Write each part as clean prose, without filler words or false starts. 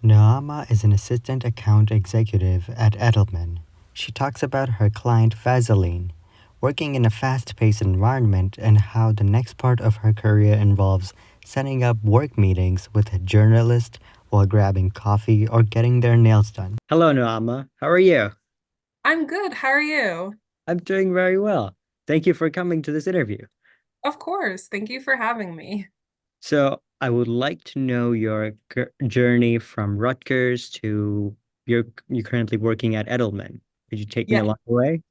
Naamah is an assistant account executive at Edelman. She talks about her client Vaseline, working in a fast paced environment, and how the next part of her career involves setting up work meetings with a journalist while grabbing coffee or getting their nails done. Hello, Naamah. How are you? I'm good. How are you? I'm doing very well. Thank you for coming to this interview. Of course. Thank you for having me. So, I would like to know your journey from Rutgers to you're currently working at Edelman. Could you take me Yeah. along the way?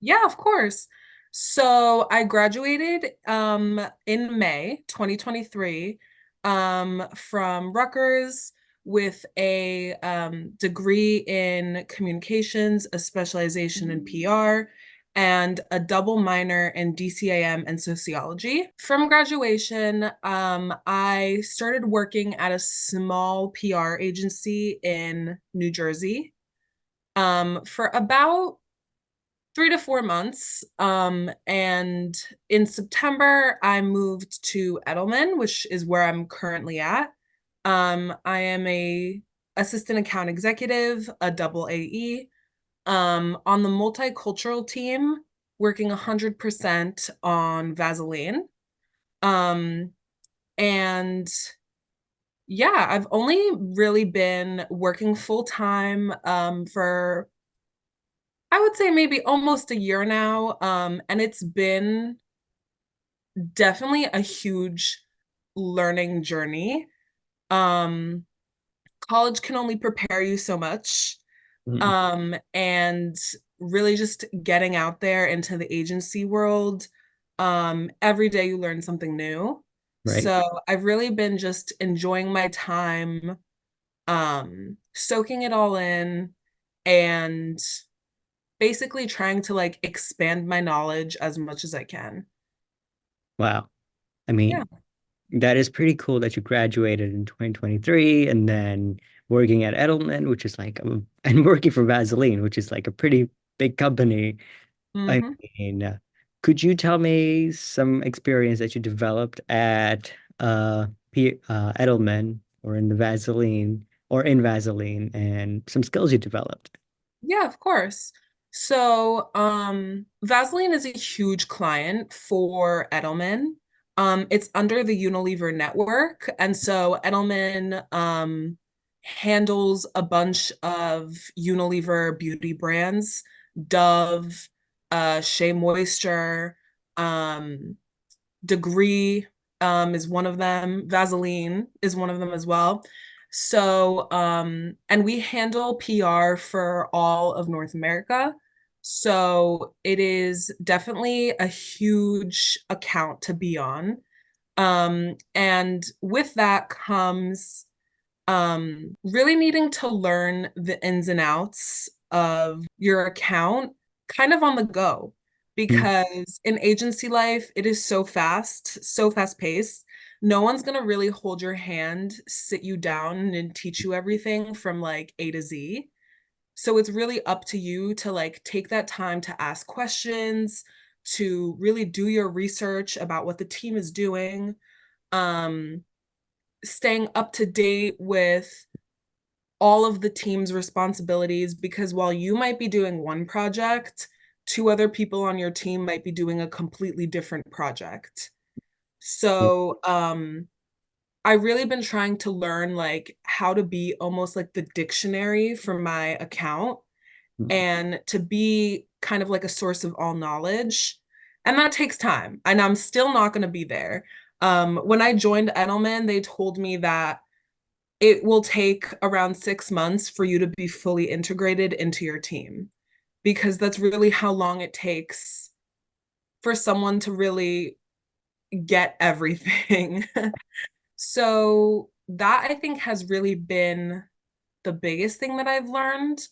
Yeah, of course. So I graduated in May 2023 from Rutgers with a degree in communications, a specialization in PR, and a double minor in DCAM and sociology. From graduation, I started working at a small PR agency in New Jersey for about 3 to 4 months. And in September, I moved to Edelman, which is where I'm currently at. I am a assistant account executive, a double AE, on the multicultural team, working 100% on Vaseline. Um, and yeah, I've only really been working full time for I would say maybe almost a year now. And it's been definitely a huge learning journey. Um, College can only prepare you so much. Mm. And really just getting out there into the agency world. Every day you learn something new. Right. So I've really been just enjoying my time, soaking it all in and basically trying to like expand my knowledge as much as I can. Wow. I Yeah. mean, that is pretty cool that you graduated in 2023 and then working at Edelman, which is like, and working for Vaseline, which is like a pretty big company. I Hmm. mean, could you tell me some experience that you developed at Edelman or in the Vaseline or in Vaseline and some skills you developed? Yeah, of course. So, Vaseline is a huge client for Edelman. It's under the Unilever network, and so Edelman handles a bunch of Unilever beauty brands, Dove, Shea Moisture, um, Degree is one of them. Vaseline is one of them as well. So, and we handle PR for all of North America. So it is definitely a huge account to be on. And with that comes really needing to learn the ins and outs of your account kind of on the go Mm. because in agency life, it is so fast paced. No one's going to really hold your hand, sit you down, and teach you everything from like A to Z. So it's really up to you to like take that time to ask questions, to really do your research about what the team is doing, um, staying up to date with all of the team's responsibilities because while you might be doing one project, two other people on your team might be doing a completely different project. So, I really been trying to learn like how to be almost like the dictionary for my account Mm. and to be kind of like a source of all knowledge. And that takes time. And I'm still not going to be there. When I joined Edelman, they told me that it will take around 6 months for you to be fully integrated into your team because that's really how long it takes for someone to really get everything. So that I think has really been the biggest thing that I've learned,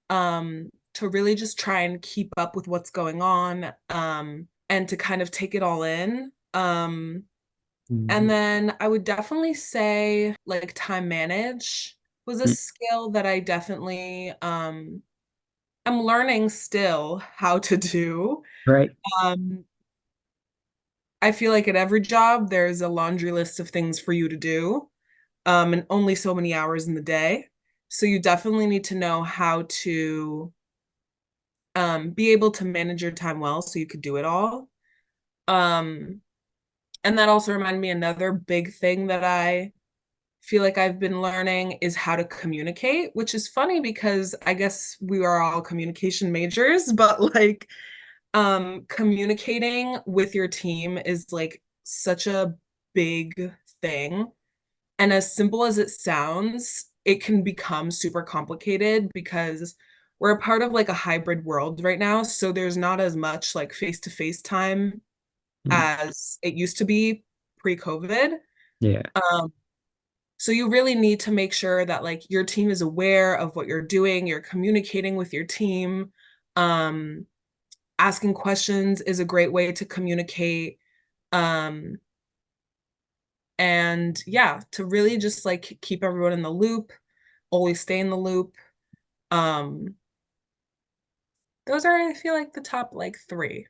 to really just try and keep up with what's going on, and to kind of take it all in. And Mm. then I would definitely say like time manage was a Mm. skill that I definitely am learning still how to do. Right. Um I feel like at every job there's a laundry list of things for you to do, and only so many hours in the day. So you definitely need to know how to be able to manage your time well so you could do it all. Um, and that also reminded me another big thing that I feel like I've been learning is how to communicate, which is funny because I guess we are all communication majors, but like communicating with your team is like such a big thing. And as simple as it sounds, it can become super complicated because we're a part of like a hybrid world right now. So there's not as much like face-to-face time Mm. as it used to be pre-COVID. Yeah. Um, so you really need to make sure that like your team is aware of what you're doing, you're communicating with your team. Um, Asking questions is a great way to communicate. Um, and yeah, to really just like keep everyone in the loop, always stay in the loop. Um, those are, I feel like, the top like three.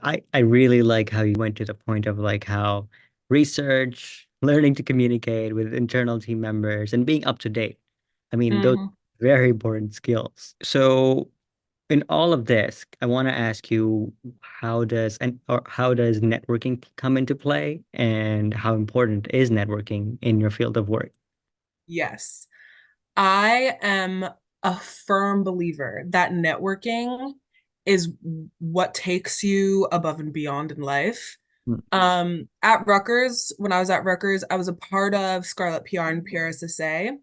I really like how you went to the point of like how research, learning to communicate with internal team members, and being up to date. I mean, those Mhm. very important skills. So in all of this, I want to ask you how does networking come into play, and how important is networking in your field of work? Yes. I am a firm believer that networking is what takes you above and beyond in life. Mm. At Rutgers, when I was at Rutgers, I was a part of Scarlet PR and PRSSA.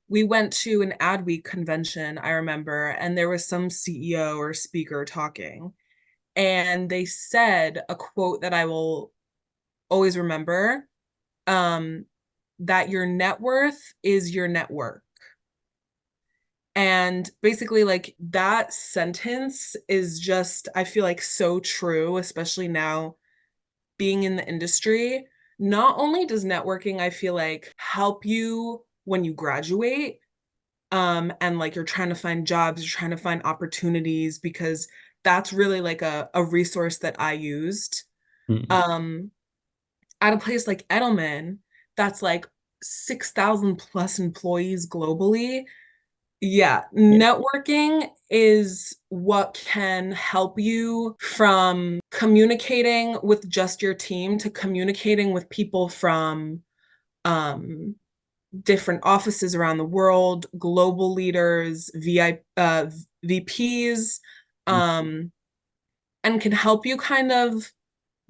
We went to an Adweek convention, I remember, and there was some CEO or speaker talking. And they said a quote that I will always remember, um, that your net worth is your network. And basically, like that sentence is just, I feel like so true, especially now being in the industry. Not only does networking, I feel like, help you when you graduate, and like you're trying to find jobs, you're trying to find opportunities, because that's really like a resource that I used. Mm. Um, at a place like Edelman, that's like 6,000 plus employees globally. Yeah, Yeah. networking is what can help you from communicating with just your team to communicating with people from um, different offices around the world, global leaders, VPs, Mm. um, and can help you kind of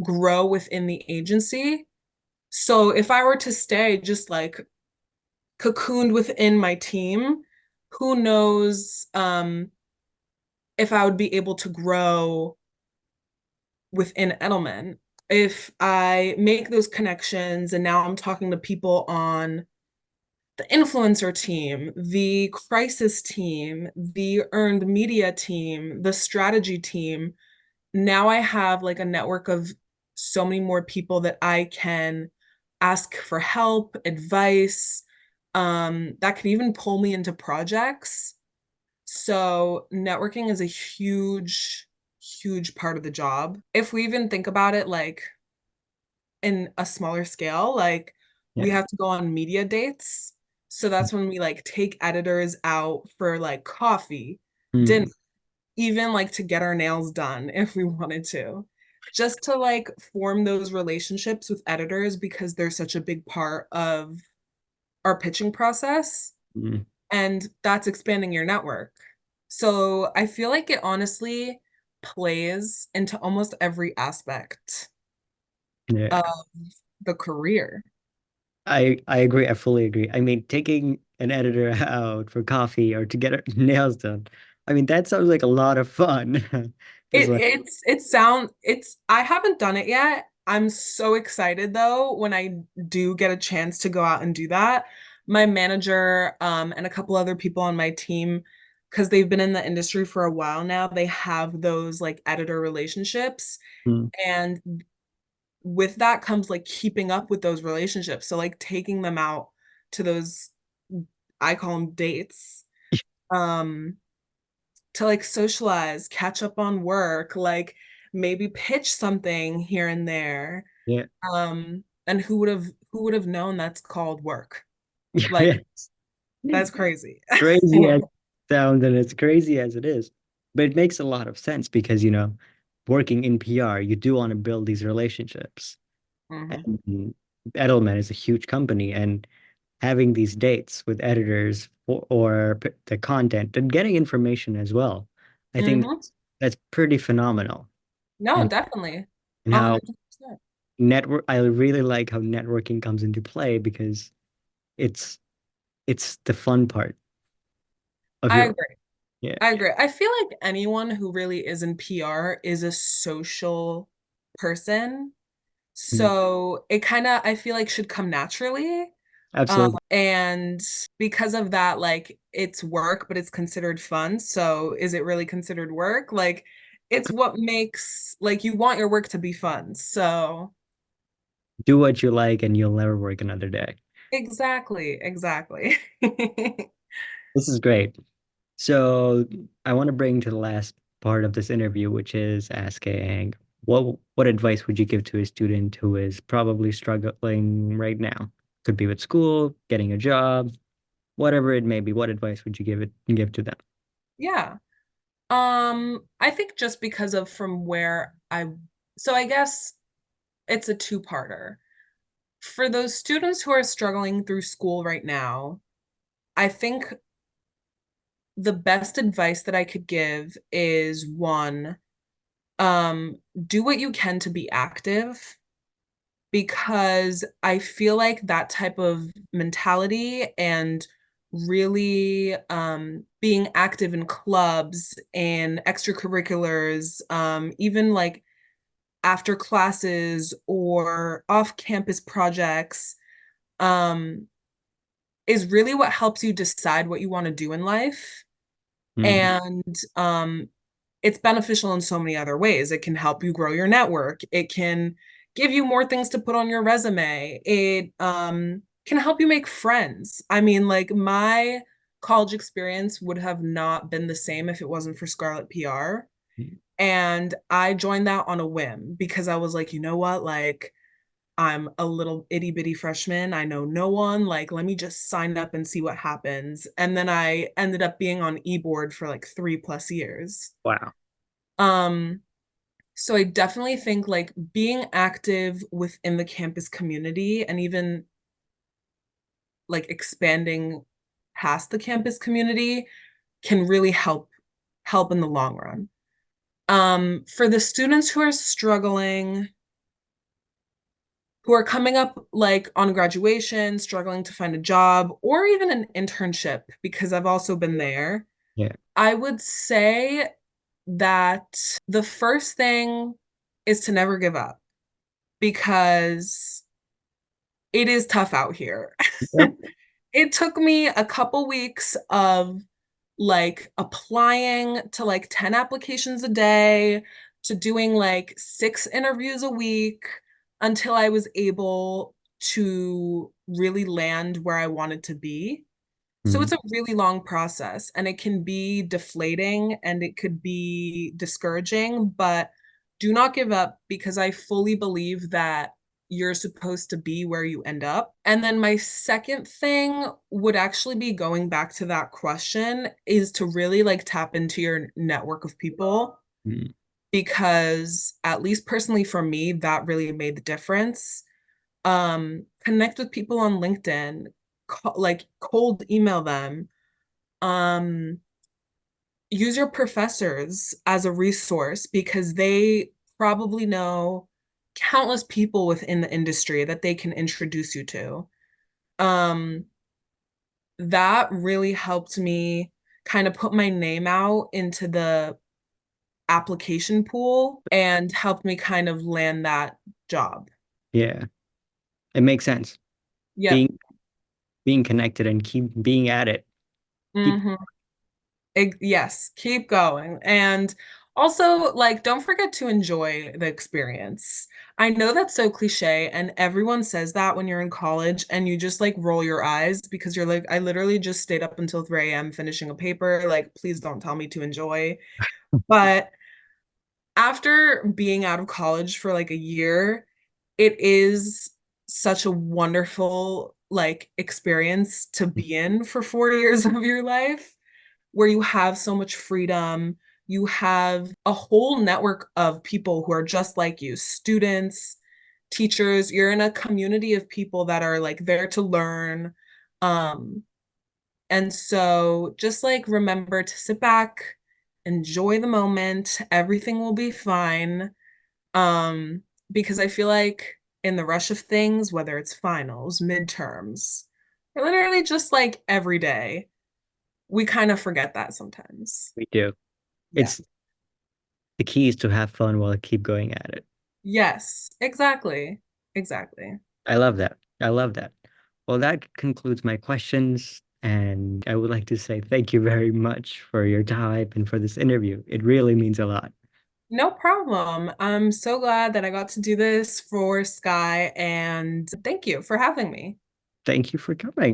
grow within the agency. So if I were to stay just like cocooned within my team, who knows if I would be able to grow within Edelman. If I make those connections and now I'm talking to people on the influencer team, the crisis team, the earned media team, the strategy team, now I have like a network of so many more people that I can ask for help, advice, that can even pull me into projects. So networking is a huge, huge part of the job. If we even think about it like in a smaller scale, like we Yeah. have to go on media dates. So that's when we like take editors out for like coffee, dinner, Mm. even like to get our nails done if we wanted to. Just to like form those relationships with editors because they're such a big part of our pitching process. Mm. And that's expanding your network. So I feel like it honestly plays into almost every aspect Yeah. of the career. I agree. I fully agree. I mean, taking an editor out for coffee or to get her nails done. I mean, that sounds like a lot of fun. Because like, It's I haven't done it yet. I'm so excited though when I do get a chance to go out and do that. My manager and a couple other people on my team, because they've been in the industry for a while now, they have those like editor relationships. mm, And with that comes like keeping up with those relationships. So like taking them out to those, I call them dates, um, to like socialize, catch up on work, like maybe pitch something here and there. yeah, And who would have known that's called work? Like yeah, That's crazy. Crazy as it sounds and as crazy as it is. But it makes a lot of sense because, working in PR, you do want to build these relationships. Hmm. And Edelman is a huge company, and having these dates with editors or the content and getting information as well, I think Hmm. that's pretty phenomenal. No, And definitely. and how 100%. I really like how networking comes into play because it's it's the fun part of I your agree. yeah, I yeah. agree. I feel like anyone who really is in PR is a social person. Mm, So it kind of, I feel like, should come naturally. absolutely. And because of that, like it's work, but it's considered fun. So is it really considered work? Like it's what makes, like, you want your work to be fun. So Do what you like and you'll never work another day. exactly, exactly. This is great. So I want to bring to the last part of this interview, which is asking what advice would you give to a student who is probably struggling right now? Could be with school, getting a job, whatever it may be. What advice would you give to them? Yeah. I think just because of from where so I guess it's a two-parter. For those students who are struggling through school right now, I think the best advice that I could give is one, do what you can to be active because I feel like that type of mentality and really being active in clubs and extracurriculars, even like after classes or off-campus projects, um, is really what helps you decide what you want to do in life. Hmm. And it's beneficial in so many other ways. It can help you grow your network. It can give you more things to put on your resume. It can help you make friends. I mean, like my college experience would have not been the same if it wasn't for Scarlet PR. And I joined that on a whim because I was like, you know what? Like, I'm a little itty bitty freshman. I know no one. Like, let me just sign up and see what happens. And then I ended up being on eBoard for like 3+ years. Wow. Um, so I definitely think like being active within the campus community and even like expanding past the campus community can really help in the long run. For the students who are struggling, who are coming up like on graduation, struggling to find a job or even an internship, because I've also been there, Yeah. I would say that the first thing is to never give up because it is tough out here. Yep. It took me a couple weeks of like applying to like 10 applications a day, to doing like 6 interviews a week until I was able to really land where I wanted to be. So Hmm. it's a really long process and it can be deflating and it could be discouraging, but do not give up because I fully believe that you're supposed to be where you end up. And then my second thing would actually be going back to that question is to really like tap into your network of people Hmm. because at least personally for me, that really made the difference. Connect with people on LinkedIn, like cold email them. Um, use your professors as a resource because they probably know countless people within the industry that they can introduce you to. Um, that really helped me kind of put my name out into the application pool and helped me kind of land that job. Yeah. It makes sense. Yep. Being connected and keep being at it. Keep Hmm. Yes, keep going. And also, like, don't forget to enjoy the experience. I know that's so cliche, and everyone says that when you're in college, and you just like roll your eyes because you're like, I literally just stayed up until 3 a.m. finishing a paper. Like, please don't tell me to enjoy. But after being out of college for like a year, it is such a wonderful like experience to be in for 4 years of your life, where you have so much freedom. You have a whole network of people who are just like you, students, teachers. You're in a community of people that are like there to learn. Um, and so just like remember to sit back, enjoy the moment. Everything will be fine. Um, because I feel like in the rush of things, whether it's finals, midterms, or literally just like every day, we kind of forget that sometimes. We do. Yeah. It's the key is to have fun while keep going at it. Yes, exactly. Exactly. I love that. I love that. Well, that concludes my questions, and I would like to say thank you very much for your time and for this interview. It really means a lot. No problem. I'm so glad that I got to do this for Sky, and thank you for having me. Thank you for coming.